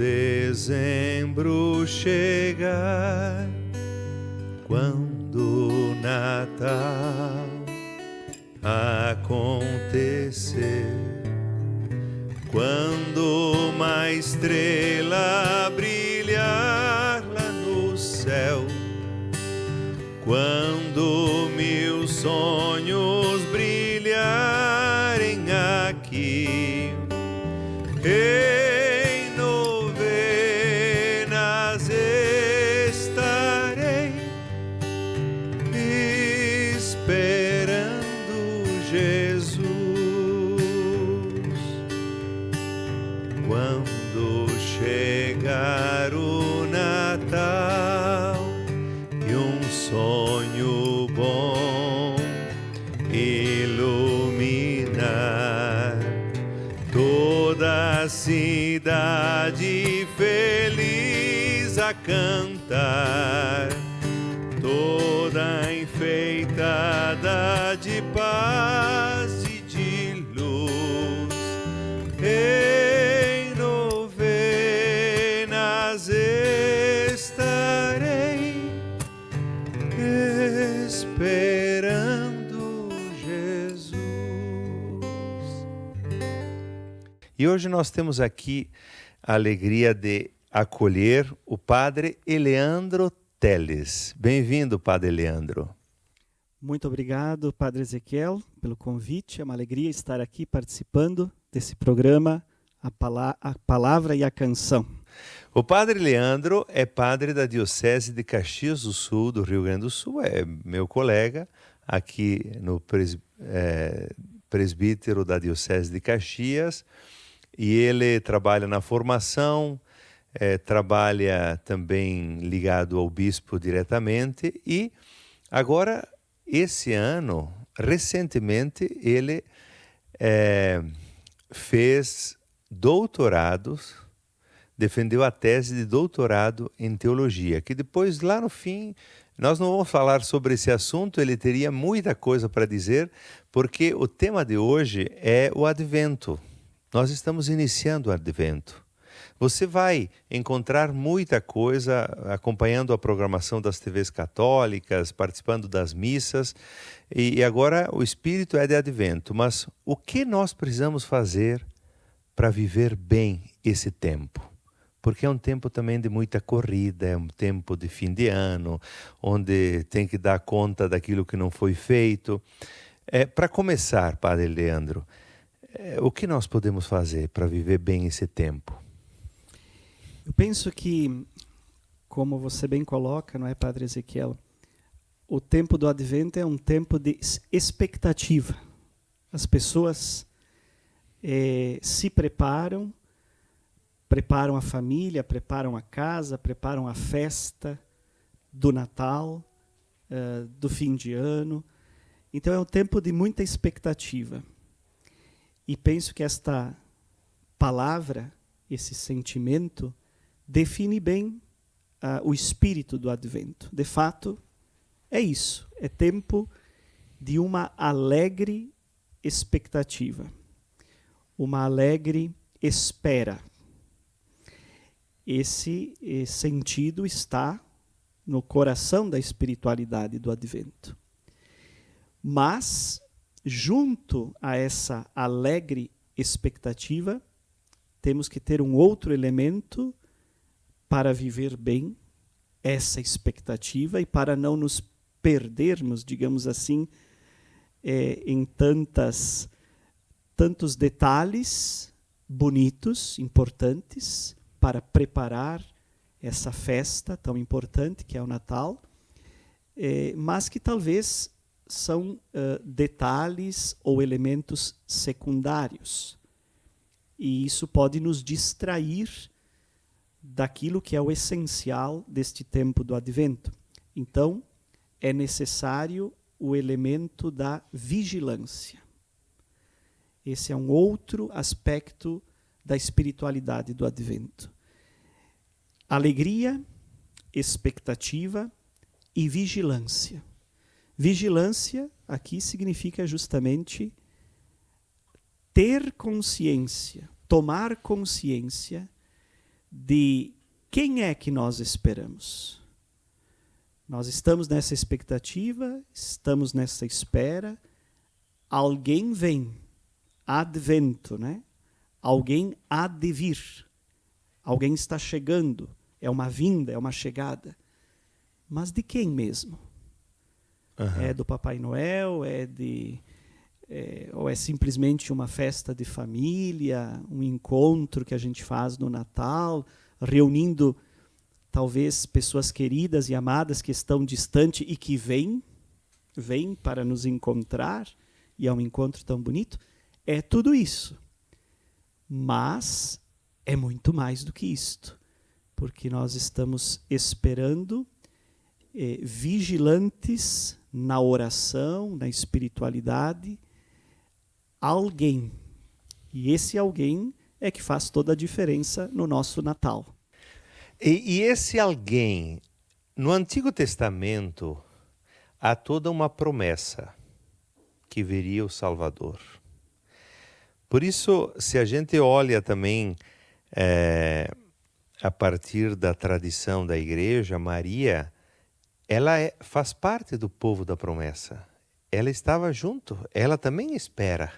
dezembro chegar, quando o Natal acontecer, quando uma estrela brilhar lá no céu, quando 1000 sonhos brilharem aqui, em novenas estarei esperando Jesus. Quando chegar o Natal e um sonho bom iluminar toda a cidade feliz a cantar, toda enfeitada de paz e de luz, em novenas estarei esperando Jesus. E hoje nós temos aqui a alegria de acolher o Padre Eleandro Teles. Bem-vindo, Padre Eleandro. Muito obrigado, Padre Ezequiel, pelo convite. É uma alegria estar aqui participando desse programa, a Palavra e a Canção. O Padre Leandro é padre da Diocese de Caxias do Sul, do Rio Grande do Sul. É meu colega aqui no presbítero da Diocese de Caxias. E ele trabalha na formação, trabalha também ligado ao bispo diretamente. E agora, esse ano, recentemente, ele fez doutorados, defendeu a tese de doutorado em teologia, que depois, lá no fim, nós não vamos falar sobre esse assunto, ele teria muita coisa para dizer, porque o tema de hoje é o Advento. Nós estamos iniciando o Advento. Você vai encontrar muita coisa acompanhando a programação das TVs católicas, participando das missas, e agora o espírito é de Advento. Mas o que nós precisamos fazer para viver bem esse tempo? Porque é um tempo também de muita corrida, é um tempo de fim de ano, onde tem que dar conta daquilo que não foi feito. Para começar, Padre Leandro, o que nós podemos fazer para viver bem esse tempo? Eu penso que, como você bem coloca, não é, Padre Ezequiel? O tempo do Advento é um tempo de expectativa. As pessoas se preparam a família, preparam a casa, preparam a festa do Natal, do fim de ano. Então é um tempo de muita expectativa. E penso que esta palavra, esse sentimento, define bem o espírito do Advento. De fato, é isso. É tempo de uma alegre expectativa. Uma alegre espera. Esse sentido está no coração da espiritualidade do Advento. Mas, junto a essa alegre expectativa, temos que ter um outro elemento para viver bem essa expectativa e para não nos perdermos, digamos assim, em tantos detalhes bonitos, importantes, para preparar essa festa tão importante que é o Natal, mas que talvez são detalhes ou elementos secundários. E isso pode nos distrair daquilo que é o essencial deste tempo do Advento. Então, é necessário o elemento da vigilância. Esse é um outro aspecto da espiritualidade do Advento. Alegria, expectativa e vigilância. Vigilância aqui significa justamente ter consciência, tomar consciência de quem é que nós esperamos. Nós estamos nessa expectativa, estamos nessa espera. Alguém vem, advento, né? Alguém há de vir. Alguém está chegando. É uma vinda, é uma chegada. Mas de quem mesmo? Uhum. É do Papai Noel? Ou é simplesmente uma festa de família, um encontro que a gente faz no Natal, reunindo talvez pessoas queridas e amadas que estão distantes e que vêm para nos encontrar, e é um encontro tão bonito. É tudo isso. Mas é muito mais do que isto, porque nós estamos esperando, vigilantes na oração, na espiritualidade, alguém. E esse alguém é que faz toda a diferença no nosso Natal. E esse alguém, no Antigo Testamento, há toda uma promessa que viria o Salvador. Por isso, se a gente olha também a partir da tradição da igreja, Maria, ela faz parte do povo da promessa. Ela estava junto, ela também espera.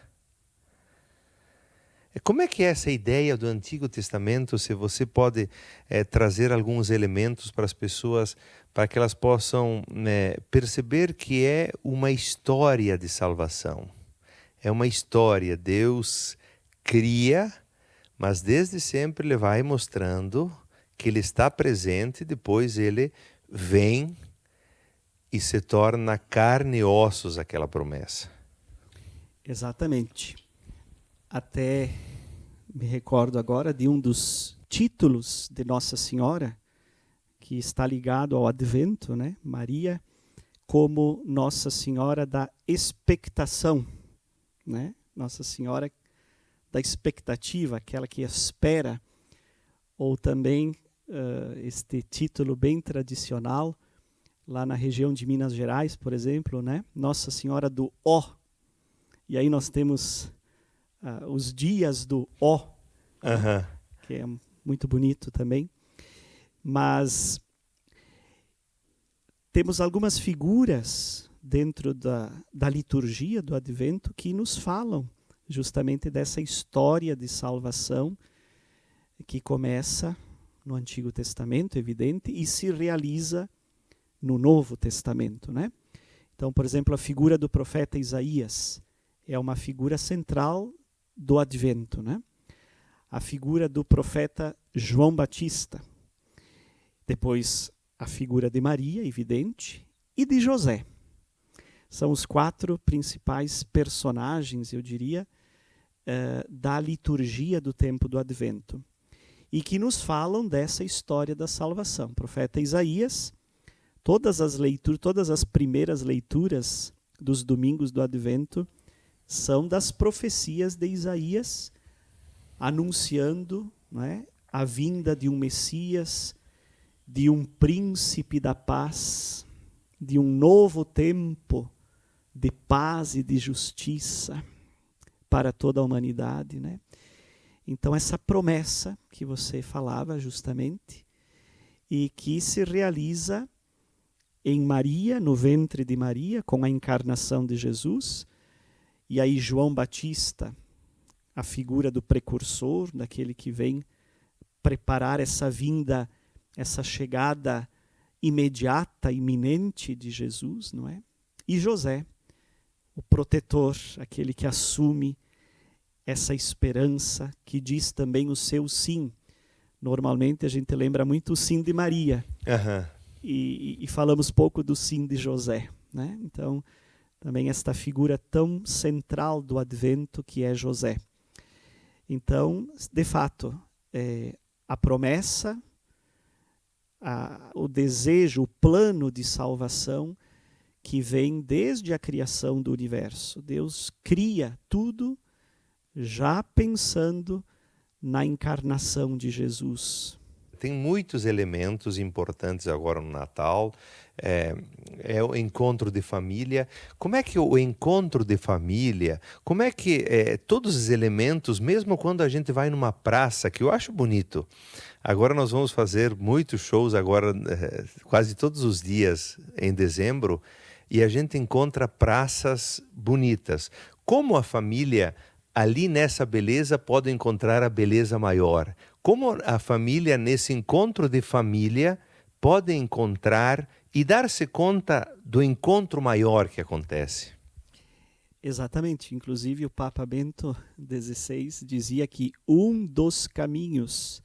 Como é que é essa ideia do Antigo Testamento, se você pode trazer alguns elementos para as pessoas, para que elas possam perceber que é uma história de salvação. É uma história, Deus cria, mas desde sempre Ele vai mostrando que Ele está presente, depois Ele vem e se torna carne e ossos aquela promessa. Exatamente. Até me recordo agora de um dos títulos de Nossa Senhora, que está ligado ao Advento, né? Maria como Nossa Senhora da expectação, né? Nossa Senhora da expectativa, aquela que espera. Ou também este título bem tradicional, lá na região de Minas Gerais, por exemplo, né? Nossa Senhora do Ó. E aí nós temos os dias do Ó, Uhum. que é muito bonito também. Mas temos algumas figuras dentro da liturgia do Advento que nos falam justamente dessa história de salvação que começa no Antigo Testamento, evidente, e se realiza no Novo Testamento, né? Então, por exemplo, a figura do profeta Isaías é uma figura central do Advento, né? A figura do profeta João Batista. Depois, a figura de Maria, evidente, e de José. São os 4 principais personagens, eu diria, da liturgia do tempo do Advento. E que nos falam dessa história da salvação. O profeta Isaías, todas as primeiras leituras dos domingos do Advento são das profecias de Isaías, anunciando, né, a vinda de um Messias, de um príncipe da paz, de um novo tempo de paz e de justiça para toda a humanidade, né? Então essa promessa que você falava justamente, e que se realiza em Maria, no ventre de Maria, com a encarnação de Jesus. E aí João Batista, a figura do precursor, daquele que vem preparar essa vinda, essa chegada imediata, iminente de Jesus, não é? E José, o protetor, aquele que assume essa esperança, que diz também o seu sim. Normalmente a gente lembra muito o sim de Maria. Uhum. E falamos pouco do sim de José, né? Então, também esta figura tão central do Advento que é José. Então, de fato, a promessa, o desejo, o plano de salvação que vem desde a criação do universo. Deus cria tudo já pensando na encarnação de Jesus. Tem muitos elementos importantes agora no Natal. é o encontro de família. Como é que o encontro de família, como é que todos os elementos, mesmo quando a gente vai numa praça, que eu acho bonito. Agora nós vamos fazer muitos shows agora, quase todos os dias em dezembro, e a gente encontra praças bonitas. Como a família ali nessa beleza pode encontrar a beleza maior? Como a família nesse encontro de família pode encontrar e dar-se conta do encontro maior que acontece? Exatamente. Inclusive o Papa Bento XVI dizia que um dos caminhos,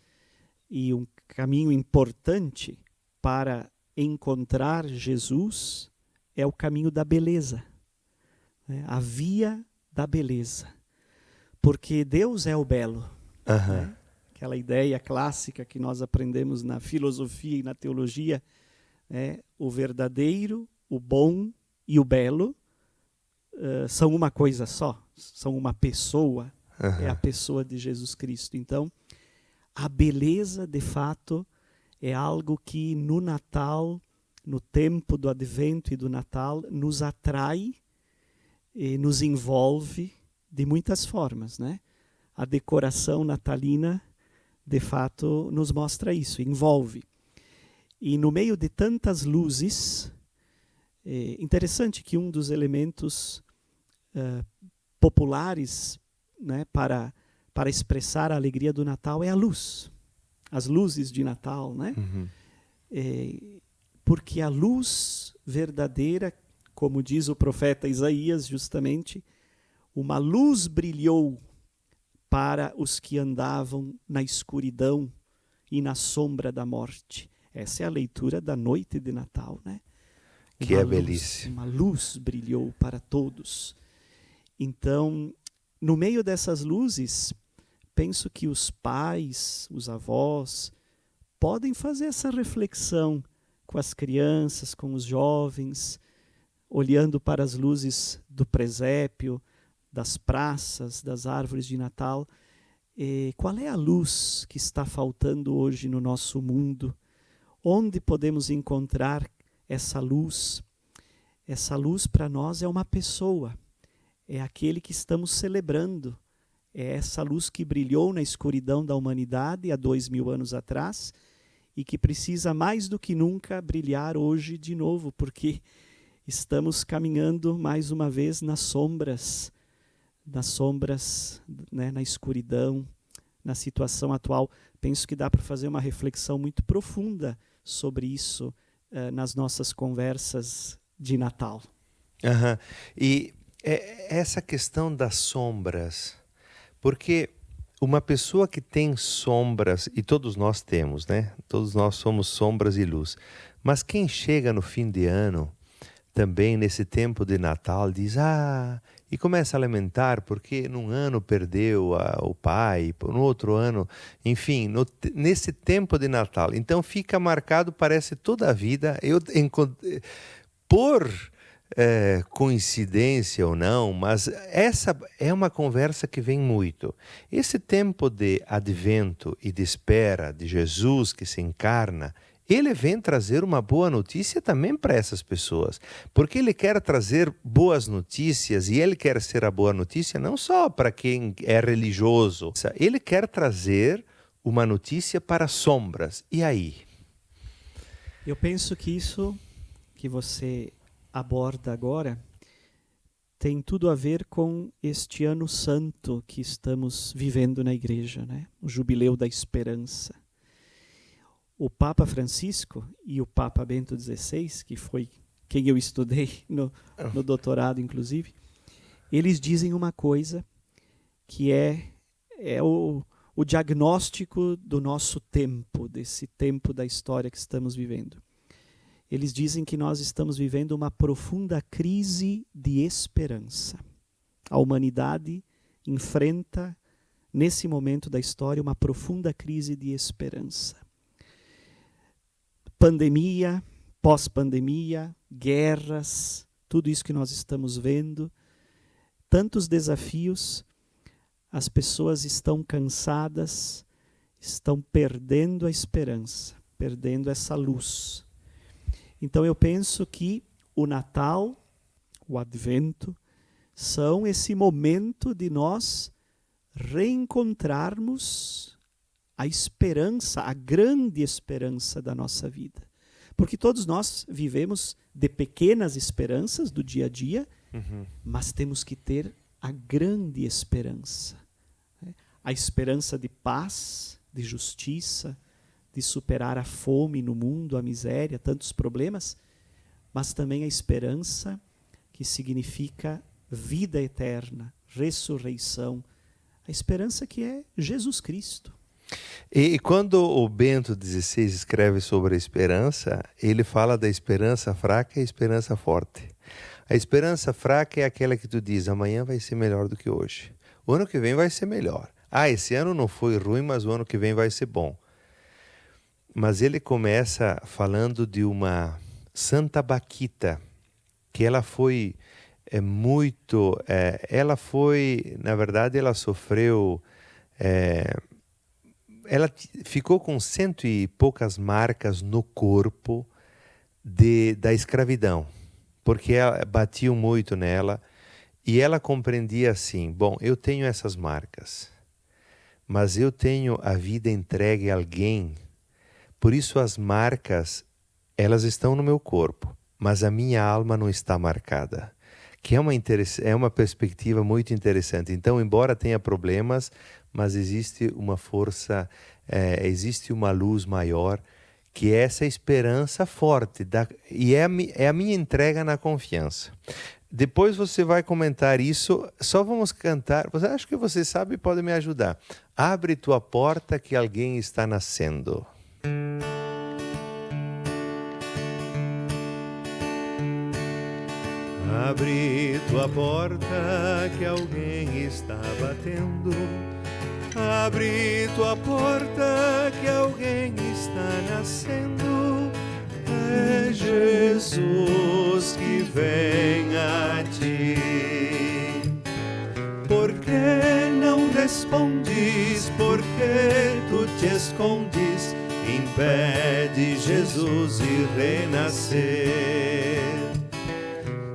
e um caminho importante para encontrar Jesus, é o caminho da beleza, né? A via da beleza. Porque Deus é o belo. Né? Aquela ideia clássica que nós aprendemos na filosofia e na teologia, o verdadeiro, o bom e o belo são uma coisa só, são uma pessoa, é a pessoa de Jesus Cristo. Então, a beleza, de fato, é algo que no Natal, no tempo do Advento e do Natal, nos atrai e nos envolve de muitas formas, né? A decoração natalina, de fato, nos mostra isso, envolve. E no meio de tantas luzes, interessante que um dos elementos populares, né, para expressar a alegria do Natal é a luz. As luzes de Natal, né? Porque a luz verdadeira, como diz o profeta Isaías, justamente, uma luz brilhou para os que andavam na escuridão e na sombra da morte. Essa é a leitura da noite de Natal, né? Que é belíssimo. Uma luz brilhou para todos. Então, no meio dessas luzes, penso que os pais, os avós, podem fazer essa reflexão com as crianças, com os jovens, olhando para as luzes do presépio, das praças, das árvores de Natal. Qual é a luz que está faltando hoje no nosso mundo? Onde podemos encontrar essa luz? Essa luz para nós é uma pessoa, é aquele que estamos celebrando, é essa luz que brilhou na escuridão da humanidade há 2000 anos atrás e que precisa mais do que nunca brilhar hoje de novo, porque estamos caminhando mais uma vez nas sombras, né, na escuridão, na situação atual. Penso que dá para fazer uma reflexão muito profunda sobre isso nas nossas conversas de Natal. E essa questão das sombras, porque uma pessoa que tem sombras, e todos nós temos, né? Todos nós somos sombras e luz. Mas quem chega no fim de ano, também nesse tempo de Natal, diz, e começa a lamentar porque num ano perdeu o pai, no outro ano, enfim, nesse tempo de Natal. Então fica marcado, parece toda a vida. Por coincidência ou não, mas essa é uma conversa que vem muito. Esse tempo de advento e de espera de Jesus que se encarna, ele vem trazer uma boa notícia também para essas pessoas, porque ele quer trazer boas notícias e ele quer ser a boa notícia não só para quem é religioso, ele quer trazer uma notícia para sombras. E aí? Eu penso que isso que você aborda agora tem tudo a ver com este ano santo que estamos vivendo na igreja, né? O Jubileu da Esperança. O Papa Francisco e o Papa Bento XVI, que foi quem eu estudei no doutorado, inclusive, eles dizem uma coisa que é o diagnóstico do nosso tempo, desse tempo da história que estamos vivendo. Eles dizem que nós estamos vivendo uma profunda crise de esperança. A humanidade enfrenta, nesse momento da história, uma profunda crise de esperança. Pandemia, pós-pandemia, guerras, tudo isso que nós estamos vendo, tantos desafios, as pessoas estão cansadas, estão perdendo a esperança, perdendo essa luz. Então eu penso que o Natal, o Advento, são esse momento de nós reencontrarmos a esperança, a grande esperança da nossa vida. Porque todos nós vivemos de pequenas esperanças do dia a dia, mas temos que ter a grande esperança. Né? A esperança de paz, de justiça, de superar a fome no mundo, a miséria, tantos problemas, mas também a esperança que significa vida eterna, ressurreição, a esperança que é Jesus Cristo. E quando o Bento XVI escreve sobre a esperança, ele fala da esperança fraca e a esperança forte. A esperança fraca é aquela que tu diz, amanhã vai ser melhor do que hoje. O ano que vem vai ser melhor. Esse ano não foi ruim, mas o ano que vem vai ser bom. Mas ele começa falando de uma Santa Baquita, que ela foi na verdade, ela sofreu... ela ficou com 100 e poucas marcas no corpo da escravidão, porque batiam muito nela, e ela compreendia assim, bom, eu tenho essas marcas, mas eu tenho a vida entregue a alguém, por isso as marcas, elas estão no meu corpo, mas a minha alma não está marcada. Que é uma perspectiva muito interessante. Então, embora tenha problemas, mas existe uma força, existe uma luz maior, que é essa esperança forte, e é a minha entrega na confiança. Depois você vai comentar isso, só vamos cantar. Acho que você sabe, pode me ajudar. Abre tua porta que alguém está nascendo. Abre tua porta que alguém está batendo. Abre tua porta que alguém está nascendo. É Jesus que vem a ti. Por que não respondes? Por que tu te escondes? Impede Jesus de renascer.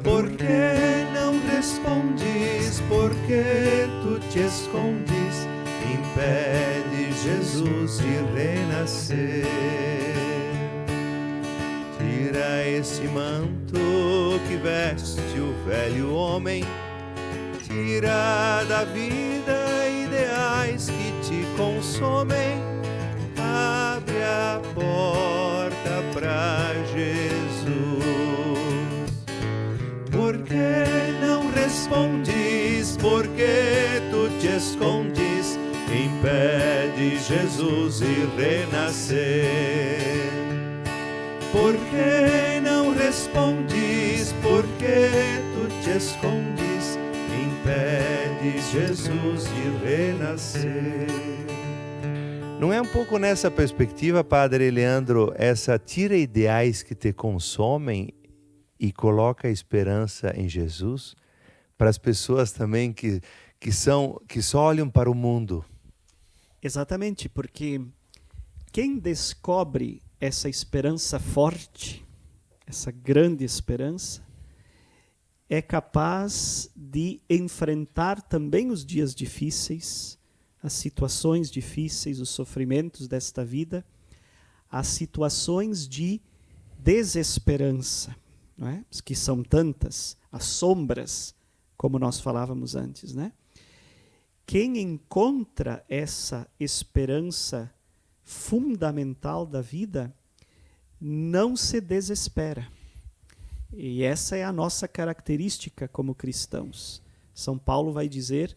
Por que não respondes? Por que tu te escondes? Impede Jesus de renascer. Tira esse manto que veste o velho homem. Tira da vida ideais que te consomem. Abre a porta para Jesus. Por que não respondes? Por que tu te escondes? Impede Jesus de renascer. Por que não respondes? Por que tu te escondes? Impede Jesus de renascer. Não é um pouco nessa perspectiva, Padre Leandro, essa tira ideais que te consomem e coloca a esperança em Jesus para as pessoas também que só olham para o mundo? Exatamente, porque quem descobre essa esperança forte, essa grande esperança, é capaz de enfrentar também os dias difíceis, as situações difíceis, os sofrimentos desta vida, as situações de desesperança, não é? Que são tantas, as sombras, como nós falávamos antes, né? Quem encontra essa esperança fundamental da vida não se desespera. E essa é a nossa característica como cristãos. São Paulo vai dizer,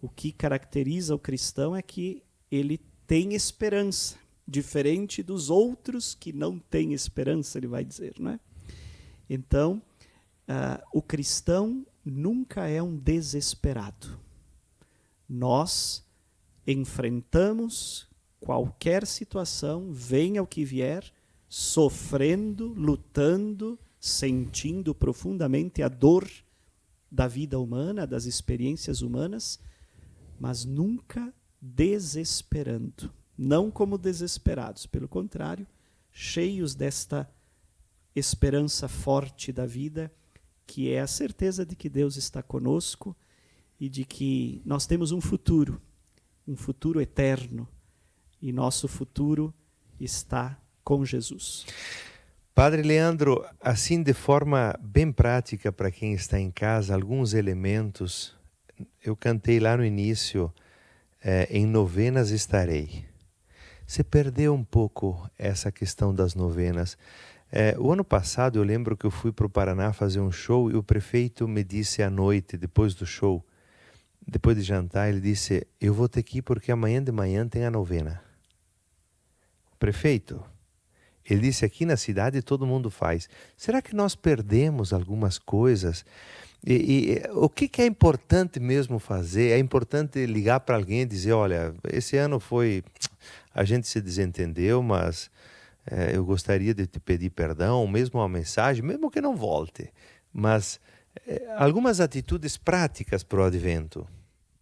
o que caracteriza o cristão é que ele tem esperança, diferente dos outros que não têm esperança, ele vai dizer, não é? Então, o cristão nunca é um desesperado. Nós enfrentamos qualquer situação, venha o que vier, sofrendo, lutando, sentindo profundamente a dor da vida humana, das experiências humanas, mas nunca desesperando. Não como desesperados, pelo contrário, cheios desta esperança forte da vida, que é a certeza de que Deus está conosco e de que nós temos um futuro eterno, e nosso futuro está com Jesus. Padre Leandro, assim de forma bem prática para quem está em casa, alguns elementos. Eu cantei lá no início, em novenas estarei. Você perdeu um pouco essa questão das novenas. O ano passado eu lembro que eu fui para o Paraná fazer um show e o prefeito me disse à noite, depois do show, depois de jantar, ele disse: eu vou ter que ir porque amanhã de manhã tem a novena. O prefeito, ele disse: aqui na cidade todo mundo faz. Será que nós perdemos algumas coisas? E o que é importante mesmo fazer? É importante ligar para alguém e dizer: olha, esse ano a gente se desentendeu, mas eu gostaria de te pedir perdão, mesmo uma mensagem, mesmo que não volte. Mas algumas atitudes práticas para o Advento.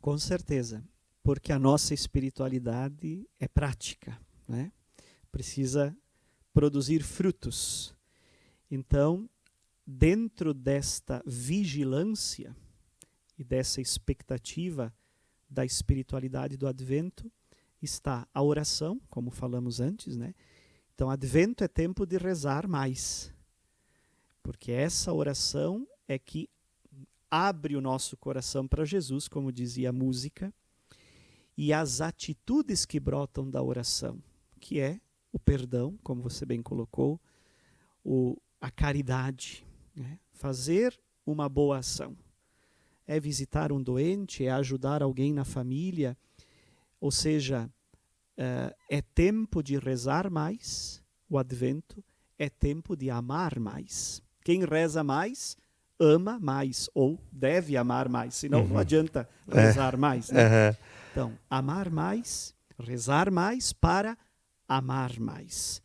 Com certeza, porque a nossa espiritualidade é prática, né? Precisa produzir frutos. Então, dentro desta vigilância e dessa expectativa da espiritualidade do Advento, está a oração, como falamos antes, né? Então, Advento é tempo de rezar mais, porque essa oração é que abre o nosso coração para Jesus, como dizia a música, e as atitudes que brotam da oração, que é o perdão, como você bem colocou, a caridade, né? Fazer uma boa ação. É visitar um doente, é ajudar alguém na família, ou seja, é tempo de rezar mais, o Advento é tempo de amar mais. Quem reza mais, ama mais, ou deve amar mais, senão não adianta rezar mais, né? Então, amar mais, rezar mais para amar mais,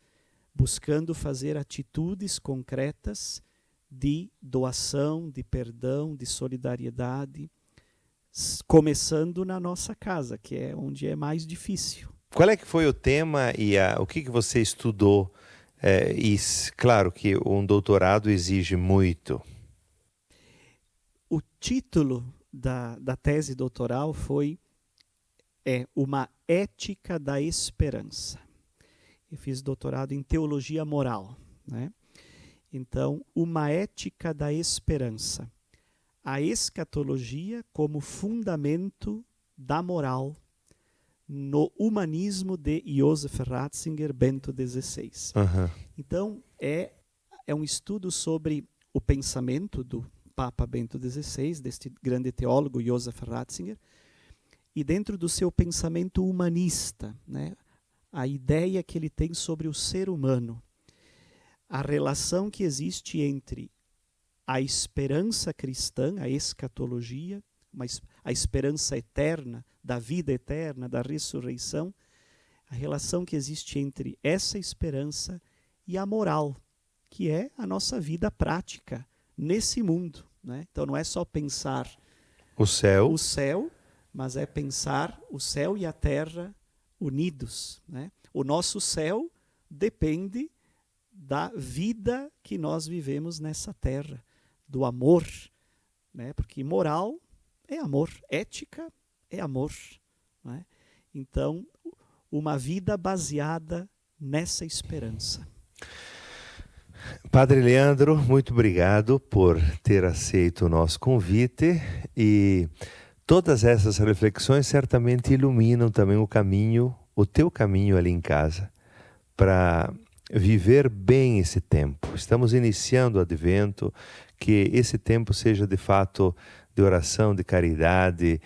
buscando fazer atitudes concretas de doação, de perdão, de solidariedade, começando na nossa casa, que é onde é mais difícil. Qual é que foi o tema e o que você estudou? E claro que um doutorado exige muito. O título da tese doutoral foi Uma Ética da Esperança. Eu fiz doutorado em teologia moral, né? Então, uma ética da esperança. A escatologia como fundamento da moral no humanismo de Joseph Ratzinger, Bento XVI. Então, é um estudo sobre o pensamento do Papa Bento XVI, deste grande teólogo Joseph Ratzinger, e dentro do seu pensamento humanista, né, a ideia que ele tem sobre o ser humano, a relação que existe entre a esperança cristã, a escatologia, a esperança eterna, da vida eterna, da ressurreição, a relação que existe entre essa esperança e a moral, que é a nossa vida prática nesse mundo, né? Então não é só pensar o céu, mas é pensar o céu e a terra unidos, né? O nosso céu depende da vida que nós vivemos nessa terra, do amor, né? Porque moral é amor, ética é amor, né? Então, uma vida baseada nessa esperança. Padre Leandro, muito obrigado por ter aceito o nosso convite, e todas essas reflexões certamente iluminam também o teu caminho ali em casa, para viver bem esse tempo. Estamos iniciando o Advento, que esse tempo seja de fato de oração, de caridade,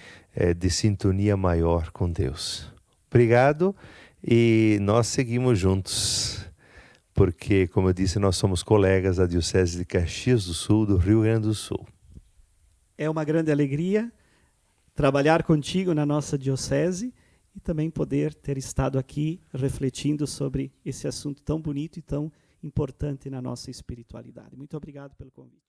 de sintonia maior com Deus. Obrigado, e nós seguimos juntos, porque, como eu disse, nós somos colegas da Diocese de Caxias do Sul, do Rio Grande do Sul. É uma grande alegria trabalhar contigo na nossa diocese e também poder ter estado aqui refletindo sobre esse assunto tão bonito e tão importante na nossa espiritualidade. Muito obrigado pelo convite.